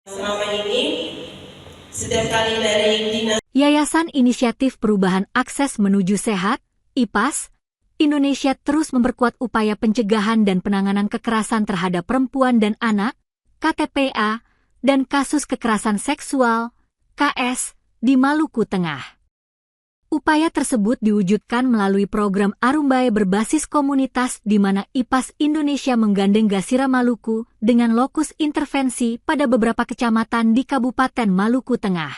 Selama ini, setiap kali dari dinas Yayasan Inisiatif Perubahan Akses Menuju Sehat, IPAS, Indonesia terus memperkuat upaya pencegahan dan penanganan kekerasan terhadap perempuan dan anak, KTPA, dan kasus kekerasan seksual, KS, di Maluku Tengah. Upaya tersebut diwujudkan melalui program Arumbae berbasis komunitas di mana IPAS Indonesia menggandeng Gasira Maluku dengan lokus intervensi pada beberapa kecamatan di Kabupaten Maluku Tengah.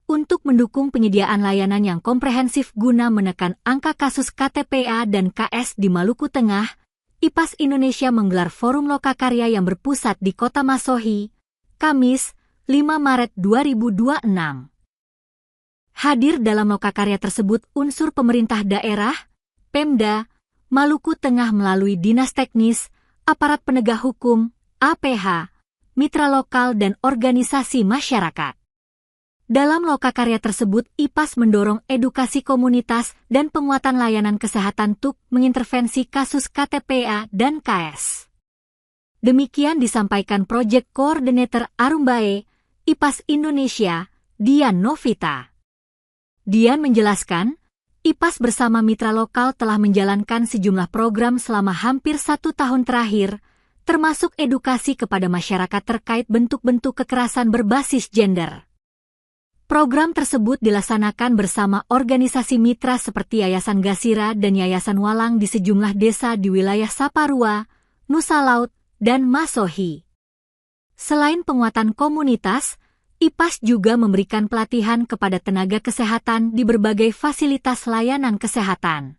Untuk mendukung penyediaan layanan yang komprehensif guna menekan angka kasus KTPA dan KS di Maluku Tengah, IPAS Indonesia menggelar forum lokakarya yang berpusat di Kota Masohi, Kamis, 5 Maret 2026. Hadir dalam lokakarya tersebut unsur pemerintah daerah, Pemda, Maluku Tengah melalui Dinas Teknis, Aparat Penegak Hukum, APH, mitra lokal dan organisasi masyarakat. Dalam lokakarya tersebut, IPAS mendorong edukasi komunitas dan penguatan layanan kesehatan untuk mengintervensi kasus KTPA dan KS. Demikian disampaikan Project Coordinator Arumbae, IPAS Indonesia, Dian Novita. Dian menjelaskan, IPAS bersama mitra lokal telah menjalankan sejumlah program selama hampir 1 tahun terakhir, termasuk edukasi kepada masyarakat terkait bentuk-bentuk kekerasan berbasis gender. Program tersebut dilaksanakan bersama organisasi mitra seperti Yayasan Gasira dan Yayasan Walang di sejumlah desa di wilayah Saparua, Nusa Laut, dan Masohi. Selain penguatan komunitas, IPAS juga memberikan pelatihan kepada tenaga kesehatan di berbagai fasilitas layanan kesehatan.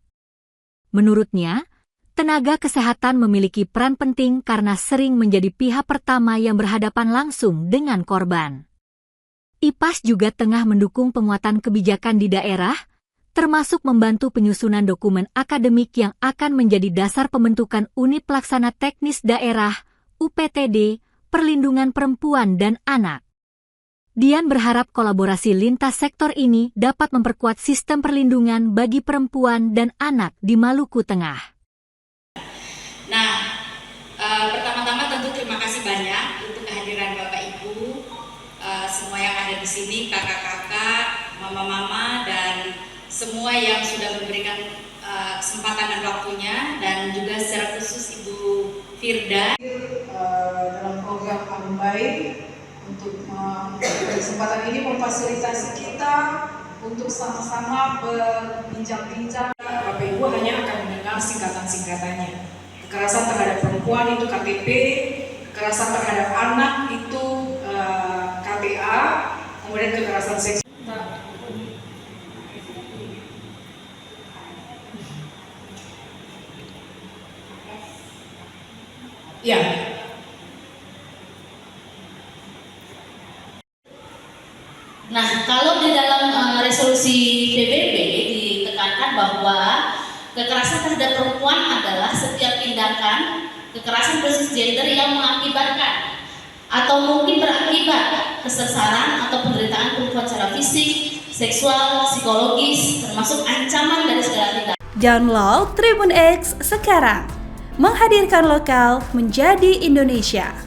Menurutnya, tenaga kesehatan memiliki peran penting karena sering menjadi pihak pertama yang berhadapan langsung dengan korban. IPAS juga tengah mendukung penguatan kebijakan di daerah, termasuk membantu penyusunan dokumen akademik yang akan menjadi dasar pembentukan Unit Pelaksana Teknis Daerah, UPTD, Perlindungan Perempuan dan Anak. Dian berharap kolaborasi lintas sektor ini dapat memperkuat sistem perlindungan bagi perempuan dan anak di Maluku Tengah. Nah, pertama-tama tentu terima kasih banyak untuk kehadiran Bapak Ibu, semua yang ada di sini, kakak-kakak, mama-mama, dan semua yang sudah memberikan kesempatan dan waktunya, dan juga secara khusus Ibu Firda. Dalam program Arumbae untuk kesempatan ini memfasilitasi kita untuk sama-sama berbincang-bincang. Bapak Ibu hanya akan mendengar singkatan-singkatannya. Kekerasan terhadap perempuan itu KTP, kekerasan terhadap anak itu KTA, kemudian kekerasan seksual. Ya. Nah, kalau di dalam resolusi PBB ditekankan bahwa kekerasan terhadap perempuan adalah setiap tindakan kekerasan berbasis gender yang mengakibatkan atau mungkin berakibat kesesaran atau penderitaan perempuan secara fisik, seksual, psikologis, termasuk ancaman dari segala tindakan. Download Tribun X sekarang, menghadirkan lokal menjadi Indonesia.